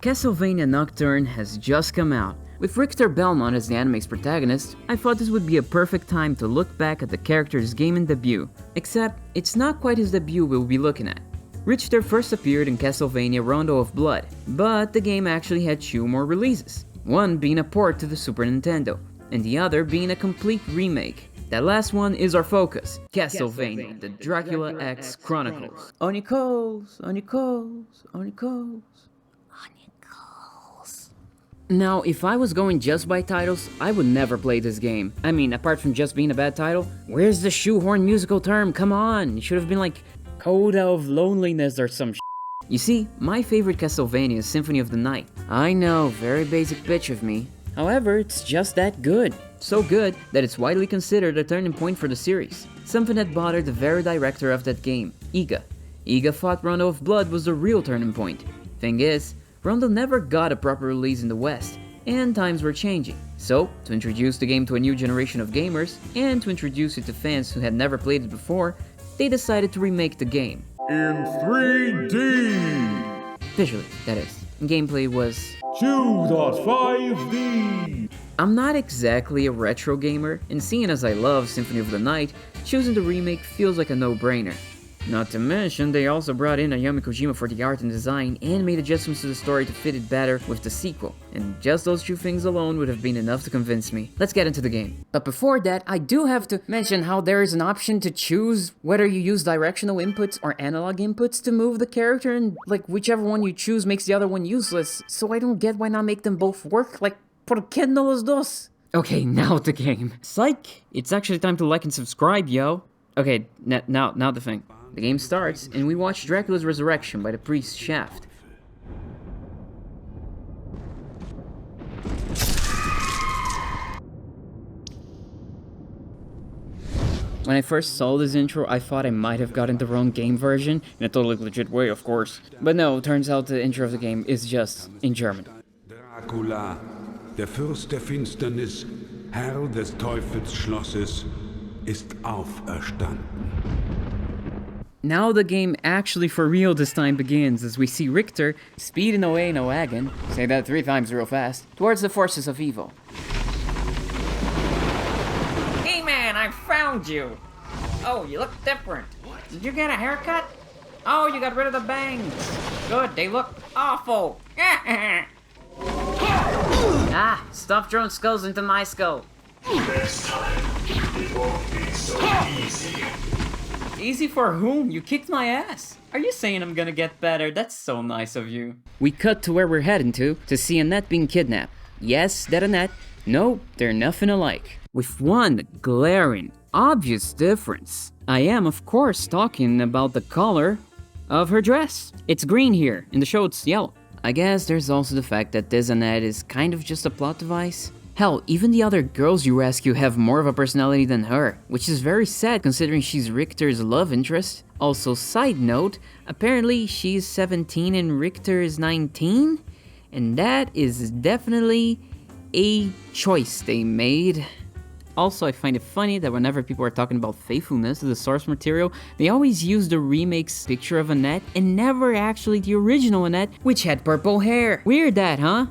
Castlevania Nocturne has just come out. With Richter Belmont as the anime's protagonist, I thought this would be a perfect time to look back at the character's gaming debut, except it's not quite his debut we'll be looking at. Richter first appeared in Castlevania Rondo of Blood, but the game actually had 2 more releases, one being a port to the Super Nintendo, and the other being a complete remake. That last one is our focus, Castlevania, the Dracula X Chronicles. Onikos, Onikos, Onikos. Now, if I was going just by titles, I would never play this game. I mean, apart from just being a bad title, where's the shoehorn musical term? Come on, it should have been like Coda of Loneliness or some You see, my favorite Castlevania is Symphony of the Night. I know, very basic bitch of me. However, it's just that good. So good that it's widely considered a turning point for the series. Something that bothered the very director of that game, Iga. Iga thought Rondo of Blood was the real turning point. Thing is, Rondo never got a proper release in the West, and times were changing. So, to introduce the game to a new generation of gamers, and to introduce it to fans who had never played it before, they decided to remake the game. In 3D! Visually, that is. Gameplay was 2.5D! I'm not exactly a retro gamer, and seeing as I love Symphony of the Night, choosing the remake feels like a no-brainer. Not to mention, they also brought in Ayami Kojima for the art and design and made adjustments to the story to fit it better with the sequel. And just those 2 things alone would have been enough to convince me. Let's get into the game. But before that, I do have to mention how there is an option to choose whether you use directional inputs or analog inputs to move the character, and like whichever one you choose makes the other one useless. So I don't get why not make them both work, like, ¿por qué no los dos? Okay, now the game. Psych! It's actually time to like and subscribe, yo! Okay, now the thing. The game starts, and we watch Dracula's resurrection by the priest Shaft. When I first saw this intro, I thought I might have gotten the wrong game version, in a totally legit way, of course. But no, turns out the intro of the game is just in German. Dracula, der Fürst der Finsternis, Herr des Teufelsschlosses, ist auferstanden. Now the game actually for real this time begins as we see Richter speeding away in a wagon, say that 3 times real fast, towards the forces of evil. Hey man, I found you! Oh, you look different. Did you get a haircut? Oh, you got rid of the bangs. Good, they look awful. Ah, stop throwing skulls into my skull. Next time, it won't be so easy. Easy for whom? You kicked my ass. Are you saying I'm gonna get better? That's so nice of you. We cut to where we're heading to see Annette being kidnapped. Yes, that Annette. No, they're nothing alike. With one glaring, obvious difference. I am, of course, talking about the color of her dress. It's green here, in the show it's yellow. I guess there's also the fact that this Annette is kind of just a plot device. Hell, even the other girls you rescue have more of a personality than her, which is very sad considering she's Richter's love interest. Also, side note, apparently she's 17 and Richter is 19? And that is definitely a choice they made. Also, I find it funny that whenever people are talking about faithfulness to the source material, they always use the remake's picture of Annette and never actually the original Annette, which had purple hair. Weird that, huh?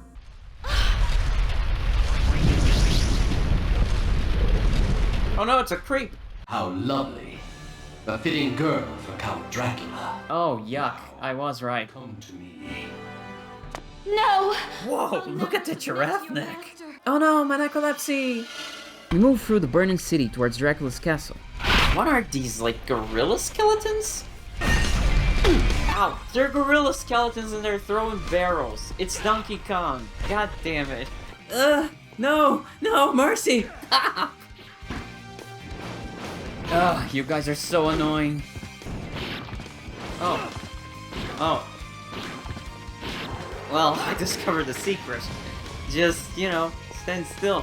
Oh no, it's a creep. How lovely. A fitting girl for Count Dracula. Oh, yuck. I was right. Come to me. No! Whoa, look at the giraffe neck. Oh no, my narcolepsy! We move through the burning city towards Dracula's castle. What are these, like, gorilla skeletons? Ow, they're gorilla skeletons and they're throwing barrels. It's Donkey Kong. God damn it. No, mercy! Ugh, you guys are so annoying. Oh. Well, I discovered the secret. Just, you know, stand still.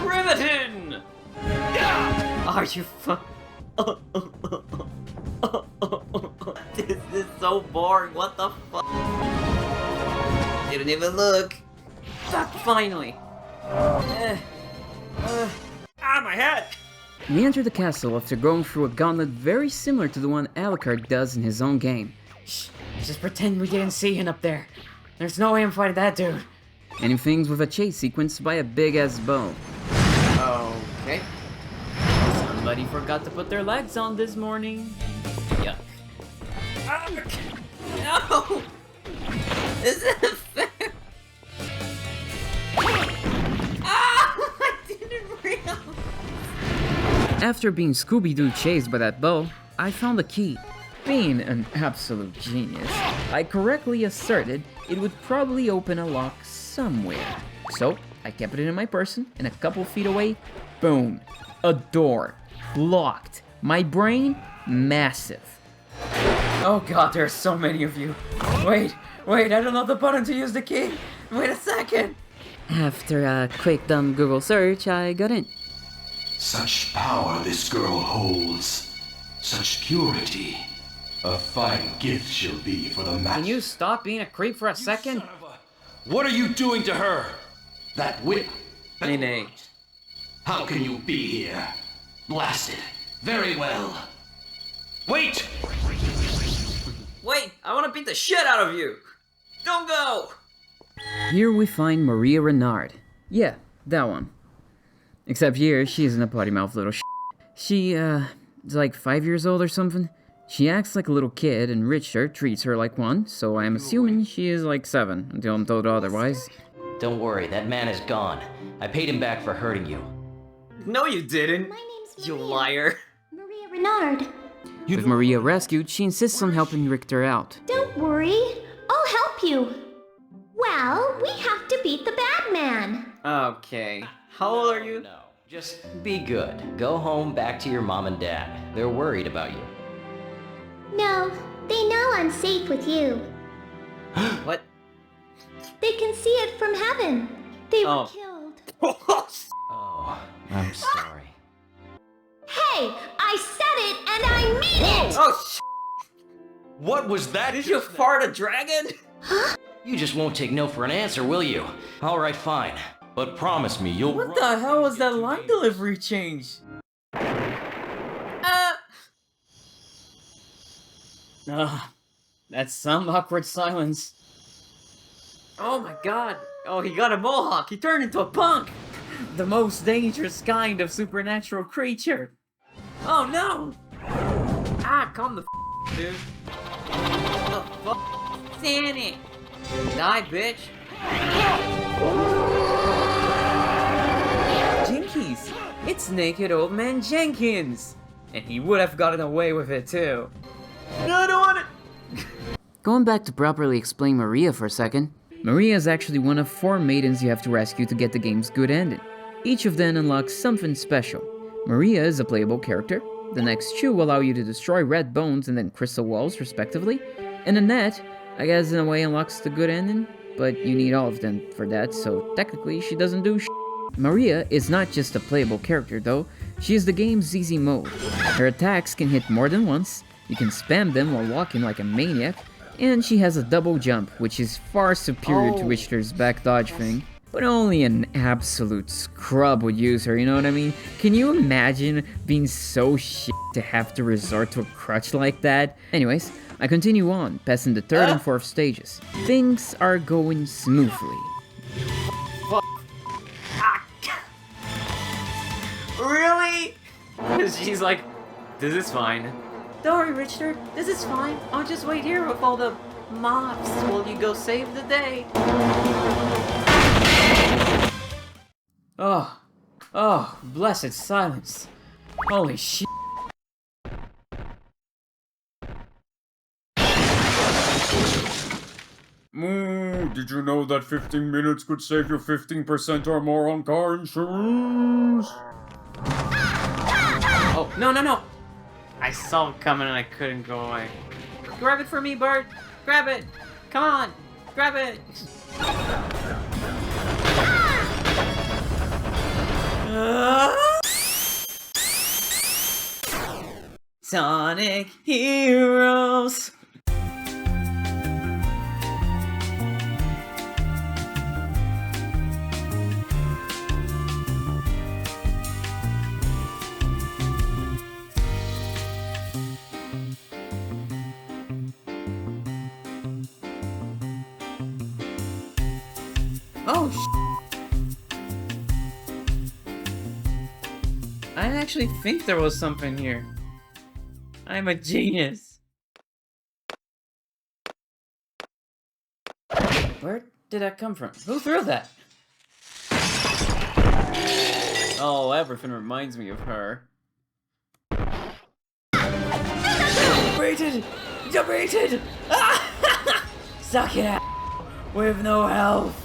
Riveting! Are you This is so boring, what the fuck? Didn't even look. Fuck, finally! My head! We enter the castle after going through a gauntlet very similar to the one Alucard does in his own game. Shh, just pretend we didn't see him up there. There's no way I'm fighting that dude. Ending things with a chase sequence by a big-ass bow. Okay. Somebody forgot to put their legs on this morning. Yuck. No! This isn't fair! I didn't realize! After being Scooby-Doo chased by that bow, I found the key. Being an absolute genius, I correctly asserted it would probably open a lock somewhere. So, I kept it in my person, and a couple feet away, boom, a door, locked. My brain, massive. Oh god, there are so many of you. Wait, I don't know the button to use the key. Wait a second. After a quick dumb Google search, I got in. Such power this girl holds. Such purity. A fine gift she'll be for the master. Can you stop being a creep for a second? What are you doing to her? That whip. Nay. How can you be here? Blasted. Very well. Wait! Wait, I want to beat the shit out of you. Don't go. Here we find Maria Renard. Yeah, that one. Except here, she isn't a potty-mouthed little She, is like 5 years old or something. She acts like a little kid, and Richard treats her like one, so I am assuming she is like 7, until I'm told otherwise. Don't worry, that man is gone. I paid him back for hurting you. No, you didn't. My name's You Maria. liar. Maria Renard. With Maria rescued, she insists on helping Richter out. Don't worry. I'll help you. Well, we have to beat the bad man. Okay. How old are you? No, just be good. Go home back to your mom and dad. They're worried about you. No, they know I'm safe with you. What? They can see it from heaven. They were Oh. killed. Oh, I'm sorry. Hey, I said it and I mean it! Oh, What was that? did you fart a dragon? You just won't take no for an answer, will you? Alright, fine. But promise me you'll What the hell was that line delivery change? That's some awkward silence. Oh my god. Oh, he got a mohawk. He turned into a punk. The most dangerous kind of supernatural creature. Oh no. Calm the dude. What the fuck? Stand it. Die, bitch. Jinkies. It's naked old man Jenkins. And he would have gotten away with it too. No, I don't want it. Going back to properly explain Maria for a second, Maria is actually one of 4 maidens you have to rescue to get the game's good ending. Each of them unlocks something special. Maria is a playable character, the next 2 allow you to destroy red bones and then crystal walls respectively, and Annette, I guess in a way unlocks the good ending, but you need all of them for that, so technically she doesn't do sh**. Maria is not just a playable character though, she is the game's easy mode. Her attacks can hit more than once, you can spam them while walking like a maniac, and she has a double jump, which is far superior to Richter's back dodge thing. But only an absolute scrub would use her, you know what I mean? Can you imagine being so shit to have to resort to a crutch like that? Anyways, I continue on, passing the 3rd and 4th stages. Things are going smoothly. Really? She's like, this is fine. Don't worry, Richard. This is fine. I'll just wait here with all the mobs while you go save the day. Oh, blessed silence. Holy shit. Did you know that 15 minutes could save you 15% or more on car insurance? Oh, no. I saw it coming and I couldn't go away. Grab it for me, Bart. Grab it. Come on. Grab it. Sonic Heroes. Oh, I actually think there was something here. I'm a genius. Where did that come from? Who threw that? Oh, everything reminds me of her. Baited! You're baited! Suck it out! With no health!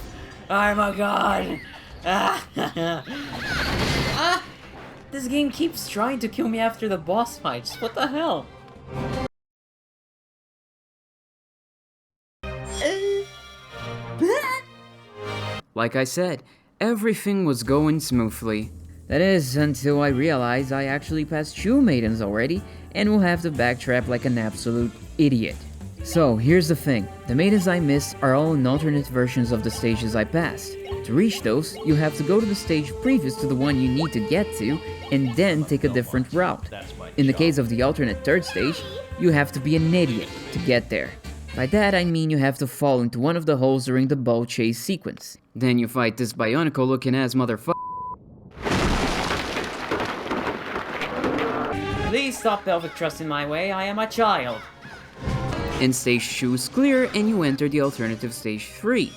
I'm a god! This game keeps trying to kill me after the boss fights. What the hell? Like I said, everything was going smoothly. That is, until I realized I actually passed 2 maidens already, and will have to backtrack like an absolute idiot. So, here's the thing. The maidens I missed are all in alternate versions of the stages I passed. To reach those, you have to go to the stage previous to the one you need to get to, and then take a different route. In the case of the alternate 3rd stage, you have to be an idiot to get there. By that I mean you have to fall into one of the holes during the bow chase sequence. Then you fight this bionicle looking ass motherfucker. Please stop pelvic thrust in my way, I am a child. And stage 2 is clear, and you enter the alternative stage 3.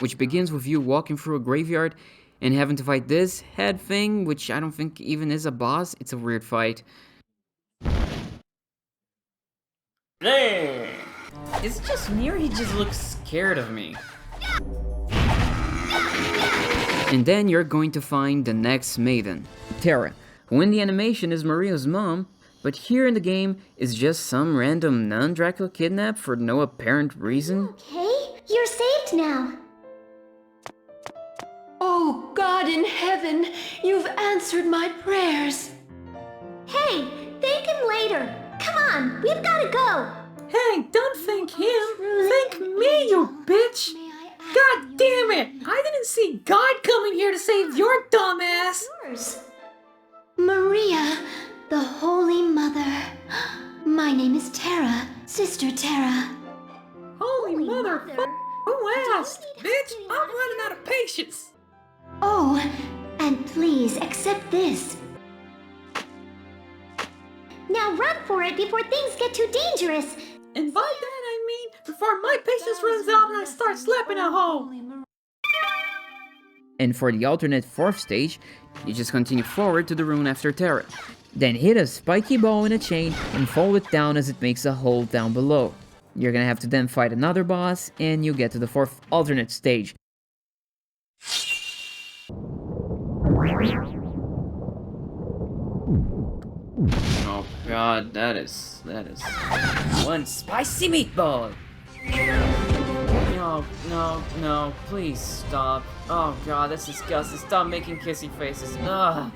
Which begins with you walking through a graveyard and having to fight this head thing, which I don't think even is a boss. It's a weird fight. Hey! Is it just me or he just looks scared of me? And then you're going to find the next maiden, Tara, who in the animation is Maria's mom, but here in the game is just some random non-Dracula kidnap for no apparent reason. Okay, you're saved now. Oh, God in heaven, you've answered my prayers. Hey, thank him later. Come on, we've gotta go. Hey, don't thank him! Thank me, you bitch! God damn it! I didn't see God coming here to save your dumb ass! Yours. Maria, the Holy Mother. My name is Tara, Sister Tara. Holy motherfucker! Who asked? Bitch, I'm running out of patience! Oh, and please accept this. Now run for it before things get too dangerous. And by that I mean before my patience runs out and I start slapping a hoe! And for the alternate 4th stage, you just continue forward to the rune after Tara. Then hit a spiky ball in a chain and fold it down as it makes a hole down below. You're gonna have to then fight another boss, and you get to the 4th alternate stage. Oh god, that is one spicy meatball! No, please stop. Oh god, that's disgusting. Stop making kissy faces. Ugh.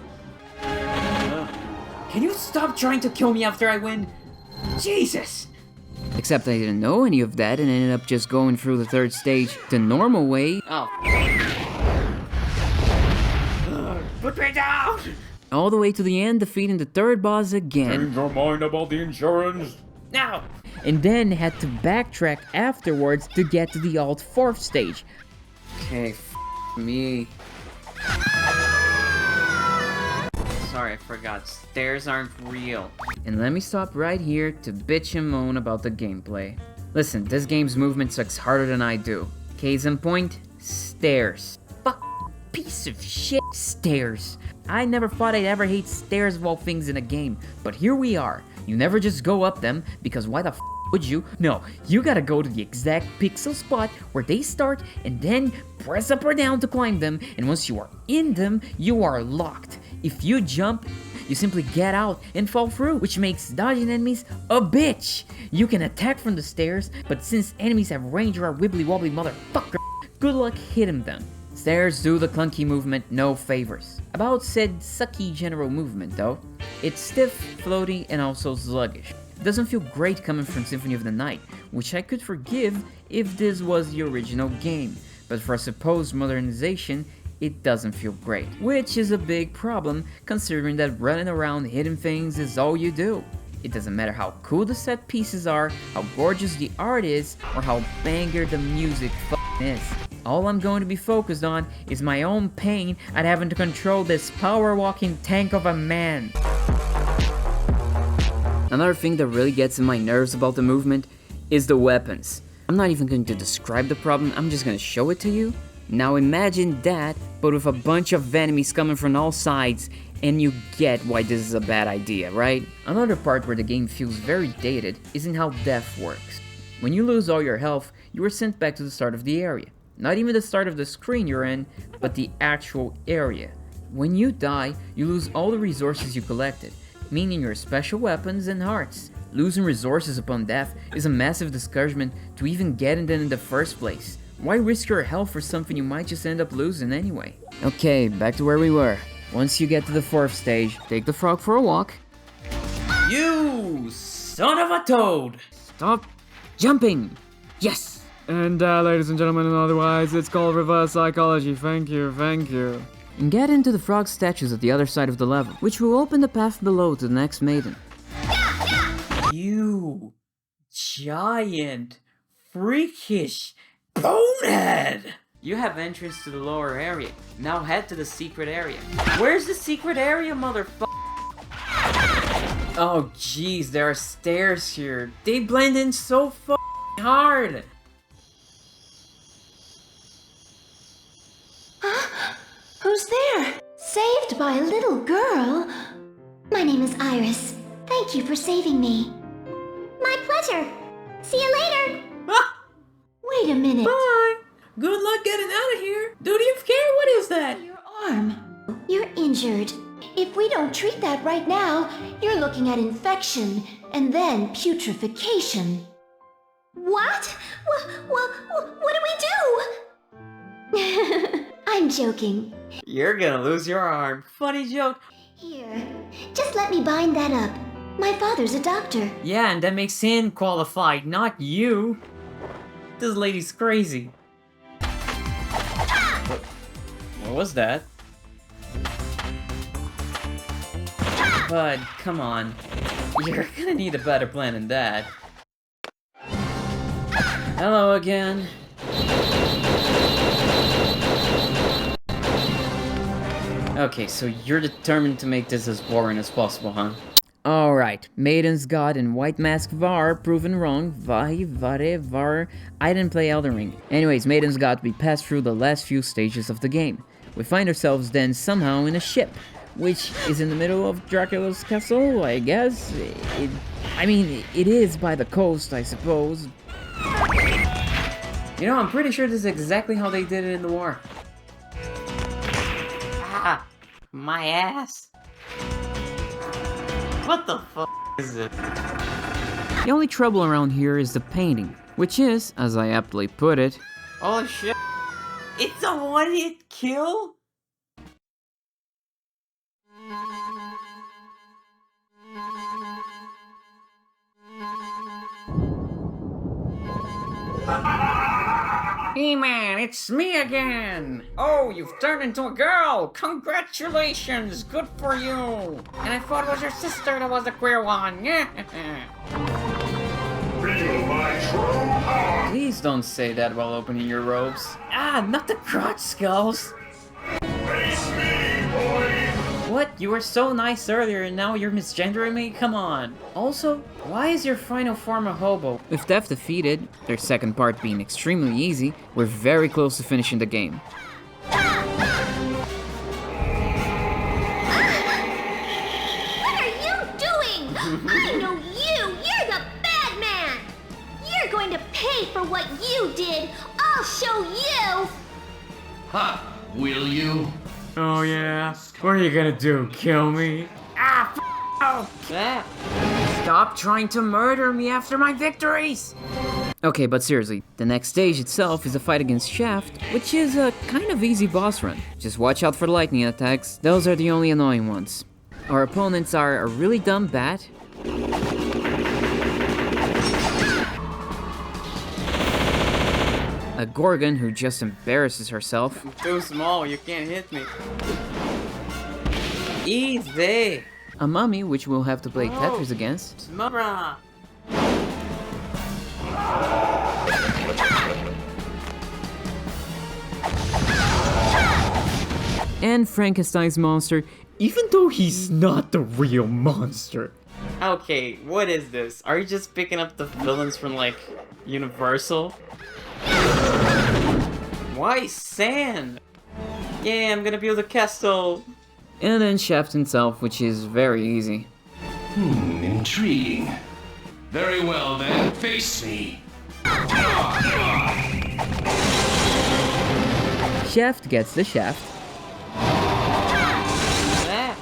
Can you stop trying to kill me after I win? Jesus! Except I didn't know any of that and ended up just going through the 3rd stage the normal way. Oh. Put me down! All the way to the end, defeating the 3rd boss again. Change your mind about the insurance? Now! And then had to backtrack afterwards to get to the alt 4th stage. Okay, me. Sorry, I forgot. Stairs aren't real. And let me stop right here to bitch and moan about the gameplay. Listen, this game's movement sucks harder than I do. Case in point, stairs. Fuck, piece of shit, stairs. I never thought I'd ever hate stairs of all things in a game, but here we are. You never just go up them, because why the f would you? No, you gotta go to the exact pixel spot where they start, and then press up or down to climb them, and once you are in them, you are locked. If you jump, you simply get out and fall through, which makes dodging enemies a bitch. You can attack from the stairs, but since enemies have range or are wibbly wobbly motherfucker, good luck hitting them. Stairs do the clunky movement no favors. About said sucky general movement though, it's stiff, floaty, and also sluggish. It doesn't feel great coming from Symphony of the Night, which I could forgive if this was the original game, but for a supposed modernization, it doesn't feel great. Which is a big problem, considering that running around hitting things is all you do. It doesn't matter how cool the set pieces are, how gorgeous the art is, or how banger the music is. All I'm going to be focused on is my own pain at having to control this power-walking tank of a man. Another thing that really gets in my nerves about the movement is the weapons. I'm not even going to describe the problem, I'm just going to show it to you. Now imagine that, but with a bunch of enemies coming from all sides, and you get why this is a bad idea, right? Another part where the game feels very dated is in how death works. When you lose all your health, you are sent back to the start of the area. Not even the start of the screen you're in, but the actual area. When you die, you lose all the resources you collected, meaning your special weapons and hearts. Losing resources upon death is a massive discouragement to even get in them in the first place. Why risk your health for something you might just end up losing anyway? Okay, back to where we were. Once you get to the 4th stage, take the frog for a walk. You son of a toad! Stop jumping! Yes! And ladies and gentlemen, and otherwise, it's called reverse psychology. Thank you, thank you. And get into the frog statues at the other side of the level, which will open the path below to the next maiden. You giant, freakish bonehead! You have entrance to the lower area. Now head to the secret area. Where's the secret area, motherfucker? Oh jeez, there are stairs here. They blend in so hard. Who's there? Saved by a little girl? My name is Iris. Thank you for saving me. My pleasure. See you later. Ah! Wait a minute. Bye. Good luck getting out of here. Duty of care, what is that? Your arm. You're injured. If we don't treat that right now, you're looking at infection and then putrefaction. What? What do we do? I'm joking. You're gonna lose your arm. Funny joke. Here, just let me bind that up. My father's a doctor. Yeah, and that makes him qualified, not you. This lady's crazy. What was that? Bud, come on. You're gonna need a better plan than that. Hello again. Okay, so you're determined to make this as boring as possible, huh? Alright, Maiden's God and White Mask Var proven wrong. Var. I didn't play Elden Ring. Anyways, Maiden's God, we passed through the last few stages of the game. We find ourselves then somehow in a ship, which is in the middle of Dracula's castle, I guess. It is by the coast, I suppose. You know, I'm pretty sure this is exactly how they did it in the war. Ah, my ass. What the fuck is it? The only trouble around here is the painting, which is, as I aptly put it, Oh shit. It's a one-hit kill? Hey man, it's me again! Oh, you've turned into a girl! Congratulations! Good for you! And I thought it was your sister that was the queer one! Feel my true power. Please don't say that while opening your robes. Ah, not the crotch skulls! Face me, boy. What? You were so nice earlier and now you're misgendering me? Come on. Also, why is your final form a hobo? with death defeated, their second part being extremely easy, we're very close to finishing the game. What are you doing? I know you! You're the bad man! You're going to pay for what you did! I'll show you! Ha! Will you? Oh yeah? What are you gonna do? Kill me? Ah, oh! Stop trying to murder me after my victories! Okay, but seriously, the next stage itself is a fight against Shaft, which is a kind of easy boss run. Just watch out for the lightning attacks, those are the only annoying ones. Our opponents are a really dumb bat, a Gorgon who just embarrasses herself, I'm too small, you can't hit me. Easy! a mummy which we'll have to play Tetris against, and Frankenstein's monster, Even though he's not the real monster. Okay, what is this? Are you just picking up the villains from, like, Universal? Why sand? Yeah, I'm gonna build a castle. and then Shaft himself, which is very easy. Intriguing. Very well then, face me. Shaft gets the shaft, Ah.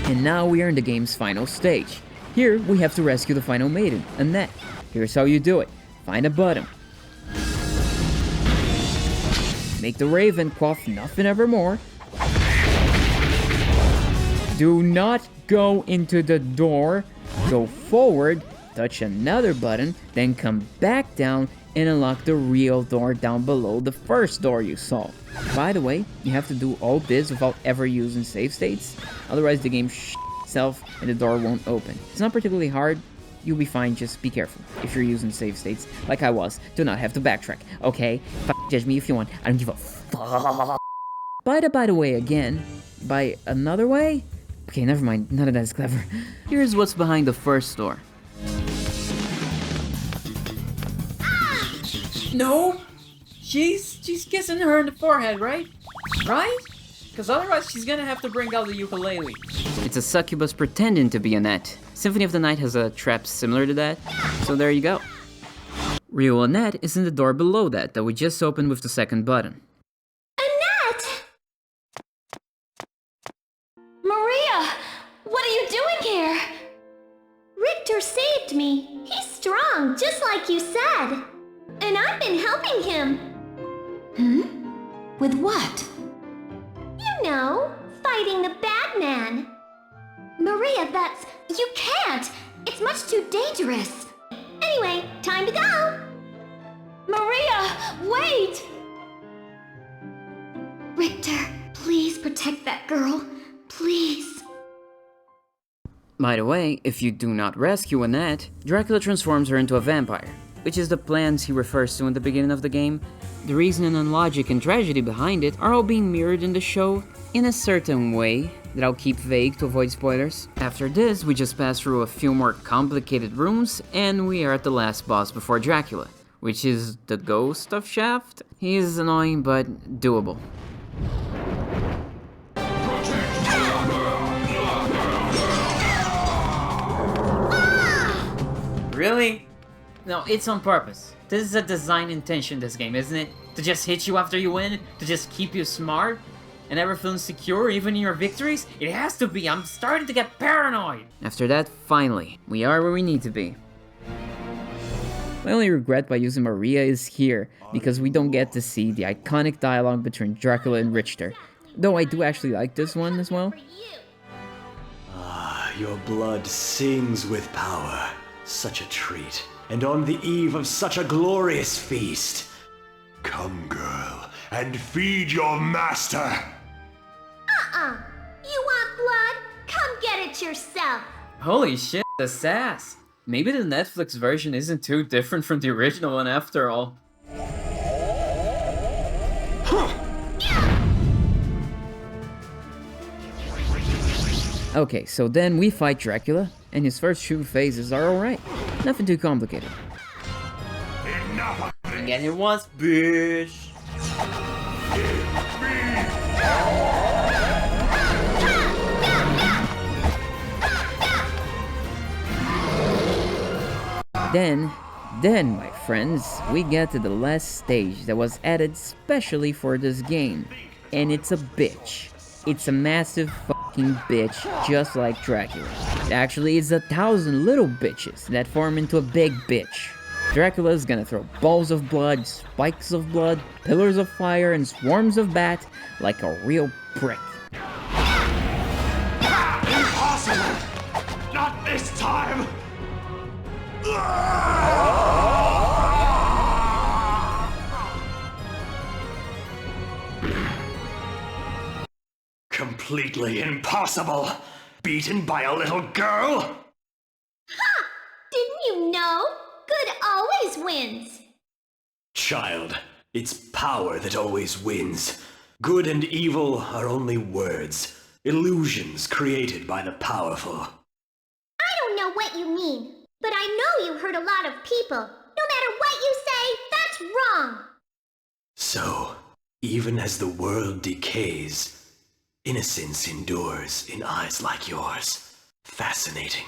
and now we are in the game's final stage. Here, we have to rescue the final maiden, Annette. Here's how you do it. Find a button. Make the raven quaff nothing evermore. Do not go into the door. Go forward, touch another button, then come back down and unlock the real door down below the first door you saw. By the way, you have to do all this without ever using save states, otherwise the game itself and the door won't open. It's not particularly hard, you'll be fine, just be careful. If you're using save states, like I was, do not have to backtrack, okay? Judge me if you want, I don't give a fuck. By the way again, by another way? Okay, never mind, none of that is clever. Here's what's behind the first door. No! She's kissing her in the forehead, right? Right? Because otherwise she's gonna have to bring out the ukulele. It's a succubus pretending to be Annette. Symphony of the Night has a trap similar to that, so there you go. Real Annette is in the door below that we just opened with the second button. Annette! Maria! What are you doing here? Richter saved me. He's strong, just like you said. And I've been helping him. With what? You know, fighting the bad man. Maria, that's... You can't! It's much too dangerous. Anyway, time to go! Maria, wait! Richter, please protect that girl. Please. By the way, if you do not rescue Annette, Dracula transforms her into a vampire, which is the plans he refers to in the beginning of the game. The reasoning and logic and tragedy behind it are all being mirrored in the show in a certain way that I'll keep vague to avoid spoilers. After this, we just pass through a few more complicated rooms and we are at the last boss before Dracula, which is the ghost of Shaft. He is annoying but doable. Really? No, it's on purpose. This is a design intention, this game, isn't it? To just hit you after you win? To just keep you smart? And never feeling secure even in your victories? It has to be, I'm starting to get paranoid! After that, finally, we are where we need to be. My only regret by using Maria is here, because we don't get to see the iconic dialogue between Dracula and Richter. Though I do actually like this one as well. Ah, your blood sings with power. Such a treat. And on the eve of such a glorious feast. Come, girl, and feed your master. You want blood? Come get it yourself. Holy shit, the sass! Maybe the Netflix version isn't too different from the original one after all. Okay, so then we fight Dracula, and his first few phases are alright. Nothing too complicated. Enough! Get it once, bitch! Then, my friends, we get to the last stage that was added specially for this game. And it's a bitch. It's a massive fucking bitch, just like Dracula. Actually, it's 1,000 little bitches that form into a big bitch. Dracula's gonna throw balls of blood, spikes of blood, pillars of fire, and swarms of bat like a real prick. Impossible! Not this time! Completely impossible! Beaten by a little girl? Ha! Didn't you know? Good always wins. Child, it's power that always wins. Good and evil are only words, illusions created by the powerful. I don't know what you mean, but I know you hurt a lot of people. No matter what you say, that's wrong. So, even as the world decays, innocence endures in eyes like yours. Fascinating.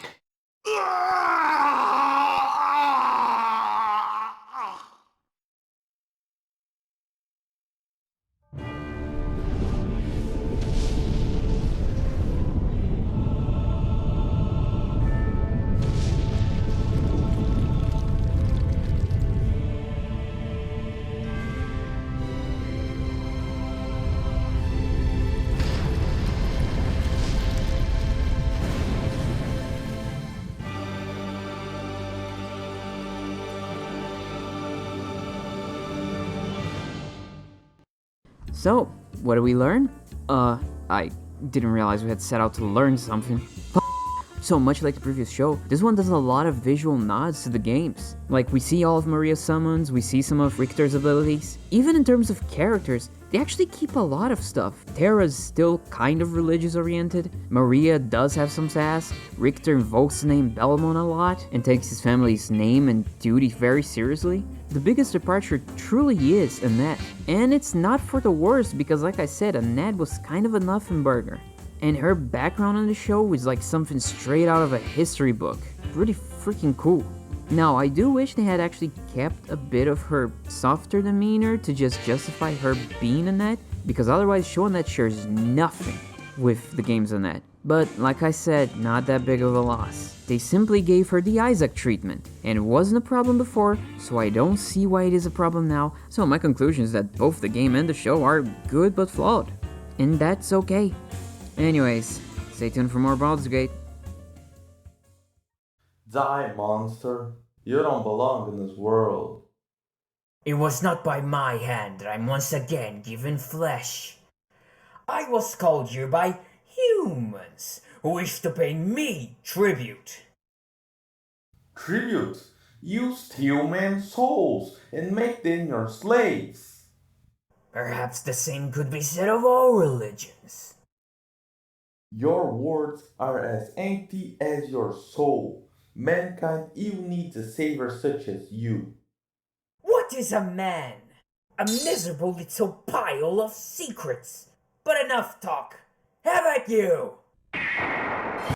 So, what did we learn? I didn't realize we had set out to learn something. So much like the previous show, this one does a lot of visual nods to the games. Like, we see all of Maria's summons, we see some of Richter's abilities. Even in terms of characters, they actually keep a lot of stuff. Terra's still kind of religious-oriented, Maria does have some sass, Richter invokes the name Belmont a lot, and takes his family's name and duty very seriously. The biggest departure truly is Annette. And it's not for the worst, because like I said, Annette was kind of a nothing burger. And her background on the show was like something straight out of a history book. Pretty freaking cool. Now, I do wish they had actually kept a bit of her softer demeanor to just justify her being Annette, because otherwise show Annette shares nothing with the game's Annette. But like I said, not that big of a loss. They simply gave her the Isaac treatment, and it wasn't a problem before, so I don't see why it is a problem now. So my conclusion is that both the game and the show are good but flawed. And that's okay. Anyways, stay tuned for more Baldur's Gate. Die, monster. You don't belong in this world. It was not by my hand that I'm once again given flesh. I was called here by humans who wish to pay me tribute. Tribute? You steal men's souls and make them your slaves. Perhaps the same could be said of all religions. Your words are as empty as your soul. Mankind even needs a savior such as you. What is a man? A miserable little pile of secrets. But enough talk. Have at you!